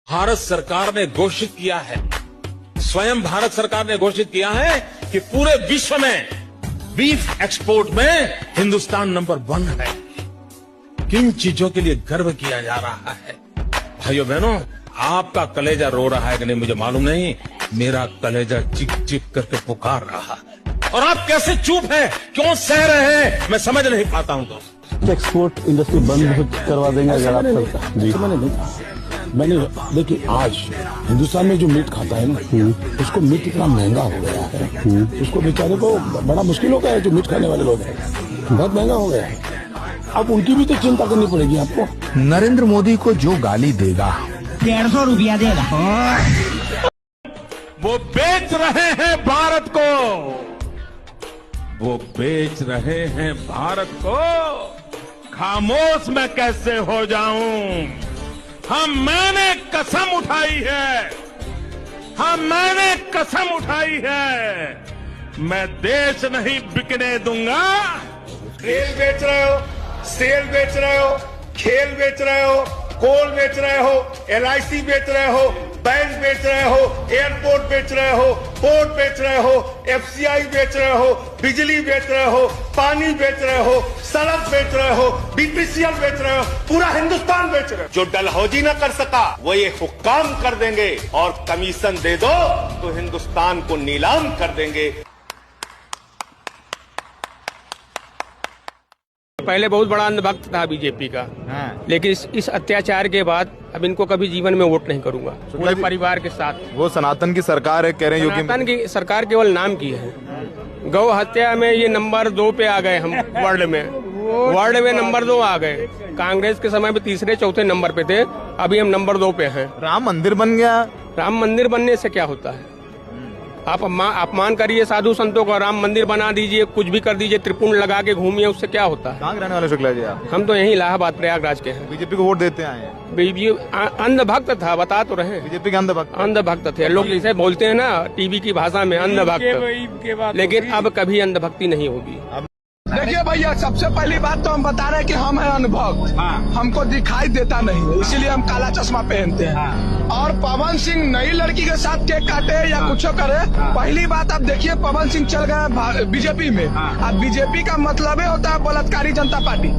भारत सरकार ने घोषित किया है, स्वयं भारत सरकार ने घोषित किया है कि पूरे विश्व में बीफ एक्सपोर्ट में हिंदुस्तान नंबर 1 है। किन चीजों के लिए गर्व किया जा रहा है? भाइयों बहनों, आपका कलेजा रो रहा है कि नहीं मुझे मालूम नहीं, मेरा कलेजा चिक चिक करके पुकार रहा है। और आप कैसे चुप हैं, क्यों सह रहे हैं, मैं समझ नहीं पाता हूं दोस्त। एक्सपोर्ट इंडस्ट्री बंद करवा देंगे अगर आप सरकार? जी मैंने नहीं कहा। मैंने देखिए आज हिंदुस्तान में जो मीट खाता है ना, उसको मीट इतना महंगा हो गया है, उसको बेचारे को बड़ा मुश्किल हो गया है। जो मीट खाने वाले लोग हैं बहुत महंगा हो गया है। अब उनकी भी तो चिंता करनी पड़ेगी आपको। नरेंद्र मोदी को जो गाली देगा 150 रुपया देगा। वो बेच रहे हैं भारत को, वो बेच रहे हैं भारत को। खामोश मैं कैसे हो जाऊं? मैंने कसम उठाई है, मैंने कसम उठाई है, मैं देश नहीं बिकने दूंगा। रेल बेच रहे हो, सेल बेच रहे हो, खेल बेच रहे हो, कोल बेच रहे हो, LIC बेच रहे हो, बैंक बेच रहे हो, एयरपोर्ट बेच रहे हो, पोर्ट बेच रहे हो, FCI बेच रहे हो, बिजली बेच रहे हो, पानी बेच रहे हो, सड़क बेच रहे हो, BPCL बेच रहे हो, पूरा हिंदुस्तान बेच रहे हो। जो डलहौजी न कर सका वो ये हुक्काम कर देंगे, और कमीशन दे दो तो हिंदुस्तान को नीलाम कर देंगे। पहले बहुत बड़ा अंधभक्त था बीजेपी का, लेकिन इस अत्याचार के बाद अब इनको कभी जीवन में वोट नहीं करूंगा। पूरे परिवार के साथ। वो सनातन की सरकार है, कह रहे हैं सनातन की सरकार केवल नाम की है। गौ हत्या में ये नंबर 2 पे आ गए हम वर्ल्ड में नंबर 2 आ गए। कांग्रेस के समय में तीसरे चौथे नंबर पे थे, अभी हम नंबर 2 पे हैं। राम मंदिर बन गया। राम मंदिर बनने से क्या होता है? आप अपमान करिए साधु संतों का, राम मंदिर बना दीजिए, कुछ भी कर दीजिए, त्रिपुंड लगा के घूमिए, उससे क्या होता है? कहाँ रहने वाले शुक्ला जी आप? हम तो यहीं इलाहाबाद प्रयागराज के हैं। बीजेपी को वोट देते आए हैं। बीजेपी अंधभक्त था, बता तो रहे। बीजेपी के अंधभक्त थे लोग, जैसे बोलते हैं ना टीवी की भाषा में अंधभक्त, लेकिन अब कभी अंधभक्ति नहीं होगी। देखिए भैया, सबसे पहली बात तो हम बता रहे हैं कि हम हैं अनुभव। हमको दिखाई देता नहीं है, इसीलिए हम काला चश्मा पहनते हैं। और पवन सिंह नई लड़की के साथ केक काटे या कुछ करे, पहली बात आप देखिए पवन सिंह चल गए बीजेपी में। अब बीजेपी का मतलब होता है बलात्कारी जनता पार्टी,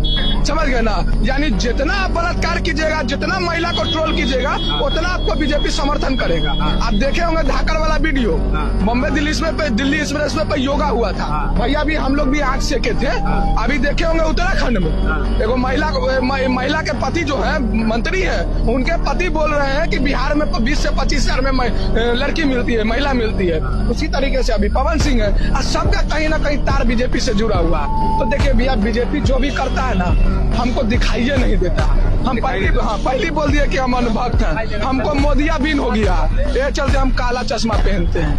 समझ गए ना? यानी जितना आप बलात्कार कीजिएगा, जितना महिला को ट्रोल कीजिएगा, उतना आपको बीजेपी समर्थन करेगा। आप देखे होंगे धाकड़ वाला वीडियो, मुंबई दिल्ली एक्सप्रेस में पे योगा हुआ था भैया, भी हम लोग भी आंख सेके थे। अभी देखे होंगे उत्तराखंड में एगो महिला के पति जो है मंत्री है, उनके पति बोल रहे हैं कि बिहार में 20 से 25 हजार में लड़की मिलती है, महिला मिलती है। उसी तरीके से अभी पवन सिंह है, और सबका कहीं ना कहीं तार बीजेपी से जुड़ा हुआ है। तो देखिए भैया, बीजेपी जो भी करता है ना, हमको दिखाइए नहीं देता। हम पहले बोल दिए कि हम अनुभक्त हैं, हमको मोदिया बीन हो गया, ये चलते हम काला चश्मा पहनते हैं।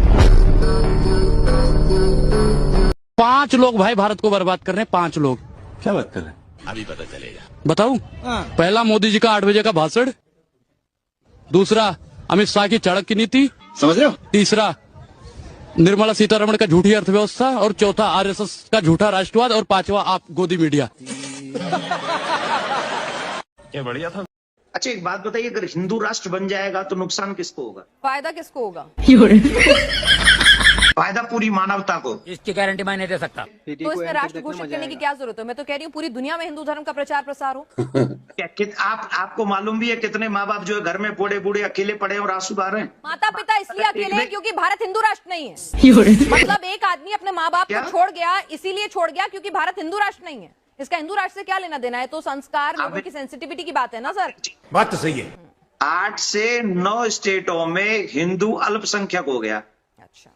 5 लोग भाई भारत को बर्बाद कर रहे हैं। 5 लोग क्या बात कर रहे हैं? अभी पता चलेगा। बताऊं? पहला मोदी जी का 8 बजे का भाषण, दूसरा अमित शाह की चाणक्य नीति, समझ रहे हो? तीसरा निर्मला सीतारमण का झूठी अर्थव्यवस्था, और चौथा RSS का झूठा राष्ट्रवाद, और 5वां आप गोदी मीडिया। क्या बढ़िया था। अच्छा एक बात बताइए, अगर हिंदू राष्ट्र बन जाएगा तो नुकसान किसको होगा? फायदा किसको होगा? फायदा पूरी मानवता को। इसकी गारंटी मैं नहीं दे सकता। तो इसमें राष्ट्र घोषित करने की क्या जरूरत है? मैं तो कह रही हूँ पूरी दुनिया में हिंदू धर्म का प्रचार प्रसार हो। आपको मालूम भी है कितने माँ बाप जो है घर में बूढ़े बूढ़े अकेले पड़े और आंसू बहा रहे हैं? माता पिता इसलिए अकेले हैं क्योंकि भारत हिंदू राष्ट्र नहीं है। मतलब एक आदमी अपने माँ बाप को छोड़ गया, इसीलिए छोड़ गया क्योंकि भारत हिंदू राष्ट्र नहीं है। इसका हिंदू राष्ट्र से क्या लेना देना है? तो संस्कार, लोगों की सेंसिटिविटी की बात है ना सर। बात तो सही है। 8 से 9 स्टेटों में हिंदू अल्पसंख्यक हो गया। अच्छा।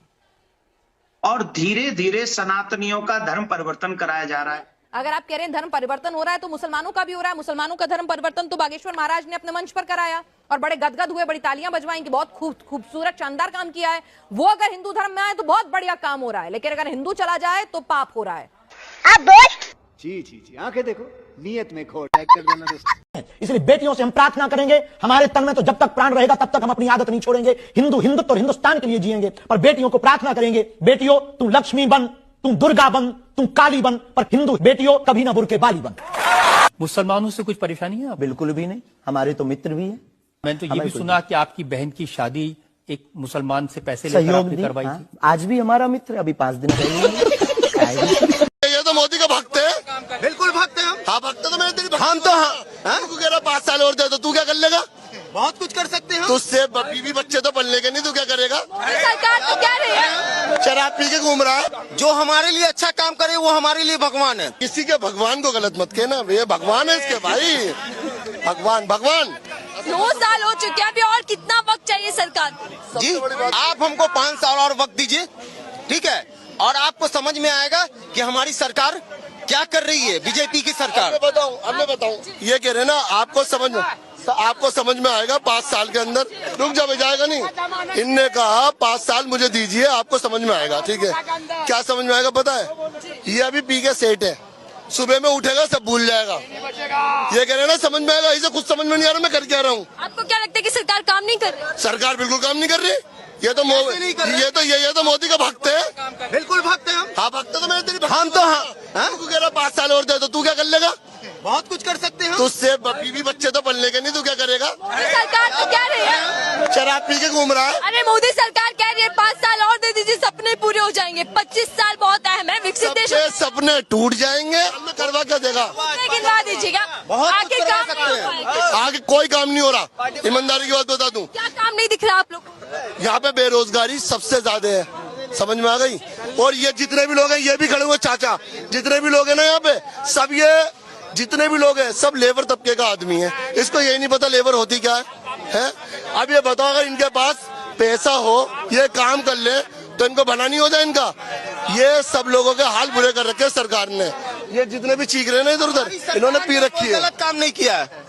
और धीरे धीरे सनातनियों का धर्म परिवर्तन कराया जा रहा है। अगर आप कह रहे हैं धर्म परिवर्तन हो रहा है तो मुसलमानों का भी हो रहा है। मुसलमानों का धर्म परिवर्तन तो बागेश्वर महाराज ने अपने मंच पर कराया और बड़े गदगद हुए, बड़ी तालियां बजवाई कि बहुत खूबसूरत शानदार काम किया है। वो अगर हिंदू धर्म में आए तो बहुत बढ़िया काम हो रहा है, लेकिन अगर हिंदू चला जाए तो पाप हो रहा है। जी आंखें देखो, नीयत में खोट कर देना। इसलिए बेटियों से हम प्रार्थना करेंगे, हमारे तन में तो जब तक प्राण रहेगा तब तक हम अपनी आदत नहीं छोड़ेंगे। हिंदुत्व और हिंदुस्तान के लिए जिएंगे। पर बेटियों को प्रार्थना करेंगे, बेटियों तुम लक्ष्मी बन, तुम दुर्गा बन, तुम काली बन, पर हिंदू बेटियों कभी ना बुरके बाली बन। मुसलमानों से कुछ परेशानी है? बिल्कुल भी नहीं, हमारे तो मित्र भी हैं। मैंने तो ये भी सुना कि आपकी बहन की शादी एक मुसलमान से पैसे लेकर सहयोग आपने दी, करवाई हाँ। थी। आज भी हमारा मित्र, अभी 5 दिन पहले ये तो मोदी का भक्त है। बिल्कुल भक्त हैं हम। हाँ भक्त तो मैं तेरी हम तो हाँ तू कह रहा 5 साल और दे तो तू क्या कर लेगा? बहुत कुछ कर सकते हैं। तुझसे बीवी बच्चे तो पलने के नहीं, तू क्या करेगा? सरकार तो कह रही है शराब पी के घूम रहा है। जो हमारे लिए अच्छा काम करे वो हमारे लिए भगवान है। किसी के भगवान को गलत मत कहना, ये भगवान है इसके भाई। भगवान 9 साल हो चुके हैं, अभी और कितना वक्त चाहिए सरकार? जी आप हमको 5 साल और वक्त दीजिए, ठीक है, और आपको समझ में आएगा कि हमारी सरकार क्या कर रही है, बीजेपी की सरकार। अब मैं बताऊं, ये कह रहे ना आपको समझ में आएगा 5 साल के अंदर। रुक जा, जाएगा नहीं। इनने कहा 5 साल मुझे दीजिए, आपको समझ में आएगा, ठीक है। क्या समझ में आएगा पता है? ये अभी पी के सेठ है, सुबह में उठेगा सब भूल जाएगा। ये कह रहे ना समझ में आएगा, इसे कुछ समझ में नहीं आ रहा, मैं कर क्या रहा हूँ। आपको क्या लगता है कि सरकार काम नहीं कर रही? सरकार बिल्कुल काम नहीं कर रही। ये तो मोदी का भक्त है। बिल्कुल भक्त हैं हम। हाँ भक्त तो मैं तेरी हम तो हाँ तू कह रहा 5 साल और दे तो तू क्या कर लेगा? बहुत कुछ कर सकते हैं। तुझसे बीवी बच्चे तो पलने के नहीं, तू क्या करेगा? सरकार तो कह रही है शराब पी के घूम रहा है। अरे मोदी सरकार कह रही है 5 साल और दे दीजिए, सपने पूरे हो जाएंगे। 25 साल बहुत अहम है, विकसित देश सबके सपने टूट जाएंगे। हमें करवा क्या देगा? गिनवा दीजिएगा। बहुत आगे कुछ करवा काम सकते नहीं हैं। हो पाएगा। आगे कोई काम नहीं हो रहा, ईमानदारी की बात बता दूं। क्या काम नहीं दिख रहा आप लोग? यहाँ पे बेरोजगारी सबसे ज्यादा है, समझ में आ गई? और ये जितने भी लोग हैं, ये भी खड़े हुए चाचा, जितने भी लोग हैं ना यहाँ पे, सब ये जितने भी लोग हैं सब लेबर तबके का आदमी है। इसको यही नहीं पता लेबर होती क्या है? अब ये बताओ, अगर इनके पास पैसा हो, ये काम कर ले तो इनको भला नहीं हो जाए इनका? ये सब लोगों के हाल बुरे कर रखे सरकार ने। ये जितने भी चीख रहे हैं ना इधर उधर, इन्होंने पी रखी है। गलत काम नहीं किया है।